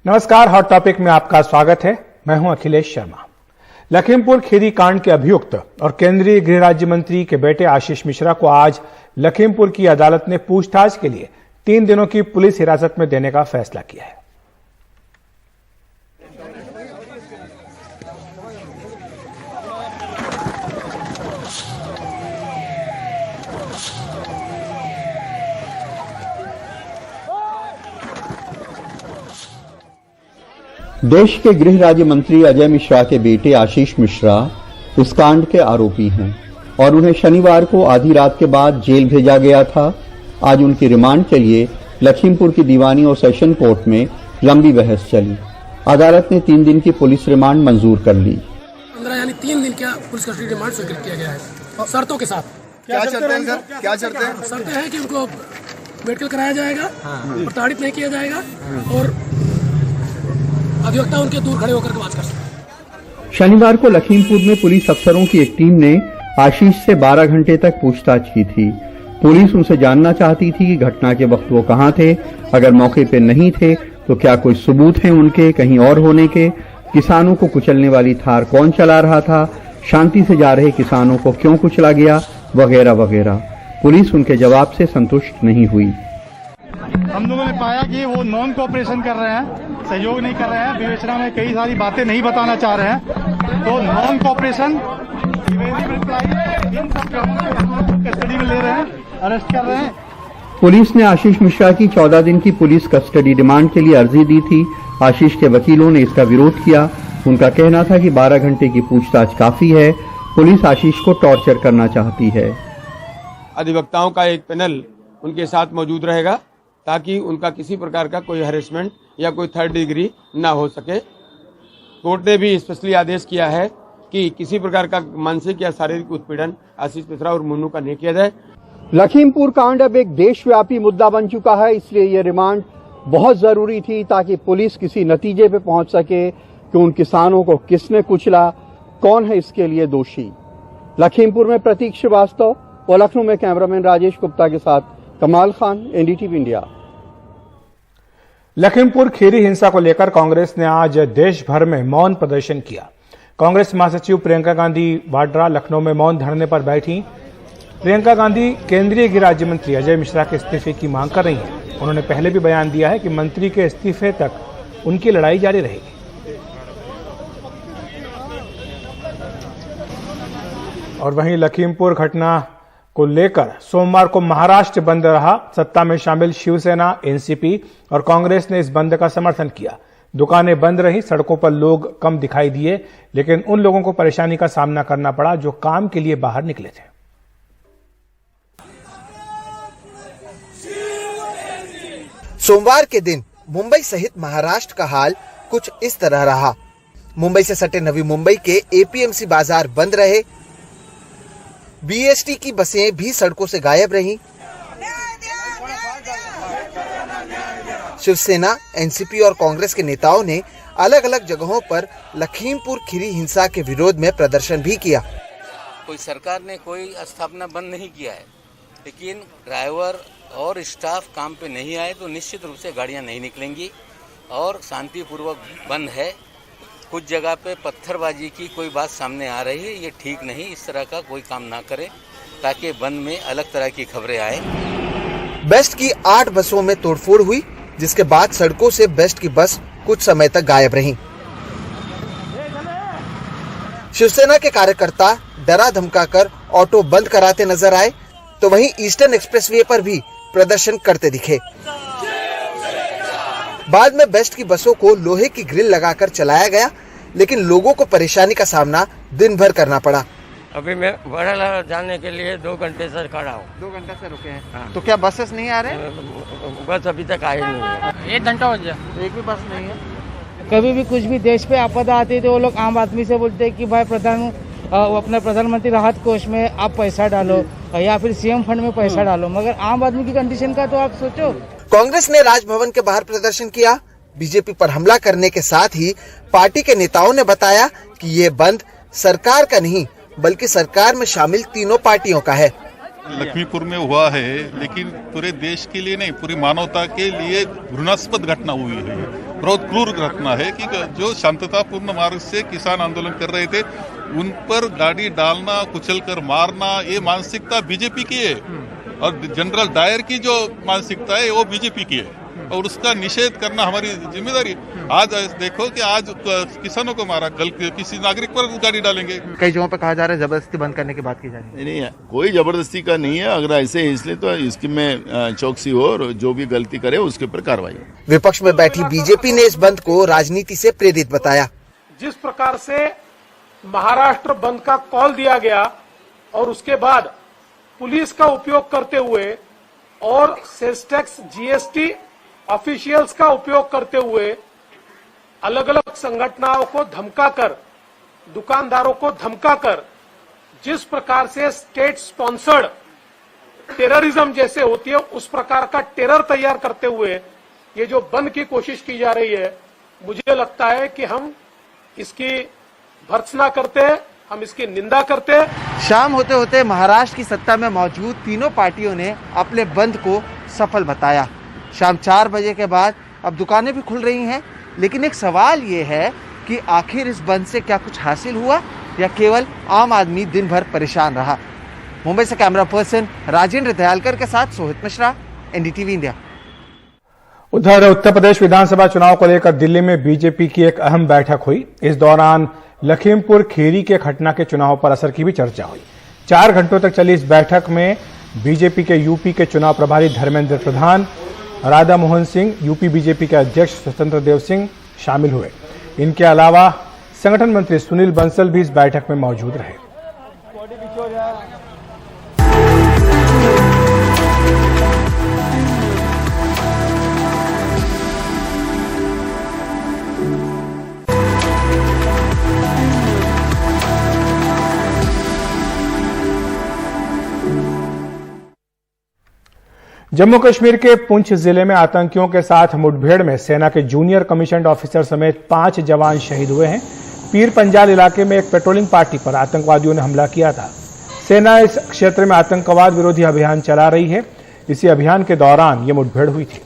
नमस्कार, hot topic में आपका स्वागत है। मैं हूं अखिलेश शर्मा। लखीमपुर खीरी कांड के अभियुक्त और केंद्रीय गृह राज्य मंत्री के बेटे आशीष मिश्रा को आज लखीमपुर की अदालत ने पूछताछ के लिए 3 दिनों की पुलिस हिरासत में देने का फैसला किया है। देश के गृह राज्य मंत्री अजय मिश्रा के बेटे आशीष मिश्रा इस कांड के आरोपी हैं और उन्हें शनिवार को आधी रात के बाद जेल भेजा गया था। आज उनकी रिमांड के लिए लखीमपुर की दीवानी और सेशन कोर्ट में लंबी बहस चली। अदालत ने 3 दिन की पुलिस रिमांड मंजूर कर ली। 15 यानी 3 दिन का पुलिस कस्टडी रिमांड स्वीकृत किया गया है शर्तों के साथ। क्या शर्तें हैं सर? क्या शर्तें हैं? शर्तें हैं कि उनको मेडिकल कराया जाएगा, प्रताड़ित नहीं किया जाएगा और अभियोक्ता उनके दूर खड़े होकर के बात कर सकते। शनिवार को लखीमपुर में पुलिस अफसरों की एक टीम ने आशीष से 12 घंटे तक पूछताछ की थी। पुलिस उनसे जानना चाहती थी कि घटना के वक्त वो कहां थे, अगर मौके पे नहीं थे तो क्या कोई सबूत हैं उनके कहीं और होने के, किसानों को कुचलने वाली थार कौन चला रहा था, शांति से जा रहे किसानों को क्यों कुचला गया, वगैरह वगैरह। पुलिस उनके जवाब से संतुष्ट नहीं हुई। हम लोगों ने पाया कि वो नॉन कोऑपरेशन कर रहे हैं, सहयोग नहीं कर रहे हैं, विवेचना में कई सारी बातें नहीं बताना चाह रहे हैं। तो नॉन कोऑपरेशन, इन सब कस्टडी में ले रहे हैं, अरेस्ट कर रहे हैं। पुलिस ने आशीष मिश्रा की 14 दिन की पुलिस कस्टडी रिमांड के लिए अर्जी दी थी। आशीष के वकीलों ने इसका विरोध किया। उनका कहना था कि 12 घंटे की पूछताछ काफी है। पुलिस आशीष को टॉर्चर करना चाहती है। अधिवक्ताओं का एक पैनल उनके साथ मौजूद रहेगा ताकि उनका किसी प्रकार का कोई हैरेसमेंट या कोई थर्ड डिग्री ना हो सके। कोर्ट ने भी स्पेशली आदेश किया है कि किसी प्रकार का मानसिक या शारीरिक उत्पीड़न आशीष मिश्रा और मुन्नू का नहीं किया जाए। लखीमपुर कांड अब एक देशव्यापी मुद्दा बन चुका है, इसलिए ये रिमांड बहुत जरूरी थी ताकि पुलिस किसी नतीजे पे पहुंच सके कि उन किसानों को किसने कुचला, कौन है इसके लिए दोषी। लखीमपुर में प्रतीक श्रीवास्तव और लखनऊ में कैमरामैन राजेश गुप्ता के साथ कमाल खान, एनडीटीवी इंडिया। लखीमपुर खीरी हिंसा को लेकर कांग्रेस ने आज देश भर में मौन प्रदर्शन किया। कांग्रेस महासचिव प्रियंका गांधी वाड्रा लखनऊ में मौन धरने पर बैठी। प्रियंका गांधी केंद्रीय गृह राज्य मंत्री अजय मिश्रा के इस्तीफे की मांग कर रही हैं। उन्होंने पहले भी बयान दिया है कि मंत्री के इस्तीफे तक उनकी लड़ाई जारी रहेगी। और वहीं लखीमपुर घटना को लेकर सोमवार को महाराष्ट्र बंद रहा। सत्ता में शामिल शिवसेना, एनसीपी और कांग्रेस ने इस बंद का समर्थन किया। दुकानें बंद रही, सड़कों पर लोग कम दिखाई दिए, लेकिन उन लोगों को परेशानी का सामना करना पड़ा जो काम के लिए बाहर निकले थे। सोमवार के दिन मुंबई सहित महाराष्ट्र का हाल कुछ इस तरह रहा। मुंबई से सटे नवी मुंबई के एपीएमसी बाजार बंद रहे। बीएसटी की बसें भी सड़कों से गायब रहीं। शिवसेना, एनसीपी और कांग्रेस के नेताओं ने अलग अलग जगहों पर लखीमपुर खीरी हिंसा के विरोध में प्रदर्शन भी किया। कोई सरकार ने कोई स्थापना बंद नहीं किया है, लेकिन ड्राइवर और स्टाफ काम पे नहीं आए तो निश्चित रूप से गाड़ियां नहीं निकलेंगी और शांतिपूर्वक बंद है। कुछ जगह पे पत्थरबाजी की कोई बात सामने आ रही है, ये ठीक नहीं। इस तरह का कोई काम ना करे ताकि बंद में अलग तरह की खबरें आए। बेस्ट की 8 बसों में तोड़फोड़ हुई, जिसके बाद सड़कों से बेस्ट की बस कुछ समय तक गायब रही। शिवसेना के कार्यकर्ता डरा धमकाकर ऑटो बंद कराते नजर आए, तो वहीं ईस्टर्न एक्सप्रेसवे पर भी प्रदर्शन करते दिखे। बाद में बेस्ट की बसों को लोहे की ग्रिल लगाकर चलाया गया, लेकिन लोगों को परेशानी का सामना दिन भर करना पड़ा। अभी मैं बड़ा जाने के लिए 2 घंटे से खड़ा हूँ। 2 घंटे से रुके हैं। हाँ। तो क्या बसेस नहीं आ रहे? बस अभी तक आई नहीं है। 1 घंटा हो गया, एक भी बस नहीं है। कभी भी कुछ भी देश पे आपदा आती है तो वो लोग आम आदमी से बोलते हैं कि भाई अपने प्रधानमंत्री राहत कोष में आप पैसा डालो या फिर सीएम फंड में पैसा डालो, मगर आम आदमी की कंडीशन का तो आप सोचो। कांग्रेस ने राजभवन के बाहर प्रदर्शन किया। बीजेपी पर हमला करने के साथ ही पार्टी के नेताओं ने बताया कि ये बंद सरकार का नहीं बल्कि सरकार में शामिल तीनों पार्टियों का है। लखीमपुर में हुआ है, लेकिन पूरे देश के लिए नहीं, पूरी मानवता के लिए घृणास्पद घटना हुई है। बहुत क्रूर घटना है कि जो शांततापूर्ण मार्ग से किसान आंदोलन कर रहे थे उन पर गाड़ी डालना, कुचलकर मारना, ये मानसिकता बीजेपी की है और जनरल डायर की जो मानसिकता है वो बीजेपी की है और उसका निषेध करना हमारी जिम्मेदारी। आज देखो कि आज किसानों को मारा, कल किसी नागरिक पर गाड़ी डालेंगे। कई जगहों पे कहा जा रहा है जबरदस्ती बंद करने की बात की जा रही है। नहीं, कोई जबरदस्ती का नहीं है। अगर ऐसे है इसलिए तो इसकी में चौकसी हो और जो भी गलती करे उसके ऊपर कार्रवाई हो। विपक्ष में बैठी बीजेपी ने इस बंद को राजनीति से प्रेरित बताया। जिस प्रकार से महाराष्ट्र बंद का कॉल दिया गया और उसके बाद पुलिस का उपयोग करते हुए और सेल्स टैक्स, जीएसटी ऑफिशियल्स का उपयोग करते हुए अलग अलग संगठनों को धमकाकर, दुकानदारों को धमकाकर जिस प्रकार से स्टेट स्पॉन्सर्ड टेररिज्म जैसे होती है उस प्रकार का टेरर तैयार करते हुए ये जो बंद की कोशिश की जा रही है, मुझे लगता है कि हम इसकी भर्त्सना करते हैं, हम इसकी निंदा करते हैं। शाम होते होते महाराष्ट्र की सत्ता में मौजूद तीनों पार्टियों ने अपने बंद को सफल बताया। शाम 4 बजे के बाद अब दुकानें भी खुल रही हैं, लेकिन एक सवाल ये है कि आखिर इस बंद से क्या कुछ हासिल हुआ या केवल आम आदमी दिन भर परेशान रहा। मुंबई से कैमरा पर्सन राजेंद्र दयालकर के साथ सोहित मिश्रा, एनडीटीवी इंडिया। उधर उत्तर प्रदेश विधानसभा चुनाव को लेकर दिल्ली में बीजेपी की एक अहम बैठक हुई। इस दौरान लखीमपुर खीरी के घटना के चुनाव पर असर की भी चर्चा हुई। 4 घंटों तक चली इस बैठक में बीजेपी के यूपी के चुनाव प्रभारी धर्मेंद्र प्रधान, राधा मोहन सिंह, यूपी बीजेपी के अध्यक्ष स्वतंत्र देव सिंह शामिल हुए। इनके अलावा संगठन मंत्री सुनील बंसल भी इस बैठक में मौजूद रहे। जम्मू कश्मीर के पुंछ जिले में आतंकियों के साथ मुठभेड़ में सेना के जूनियर कमीशन्ड ऑफिसर समेत 5 जवान शहीद हुए हैं। पीर पंजाल इलाके में एक पेट्रोलिंग पार्टी पर आतंकवादियों ने हमला किया था। सेना इस क्षेत्र में आतंकवाद विरोधी अभियान चला रही है। इसी अभियान के दौरान ये मुठभेड़ हुई थी।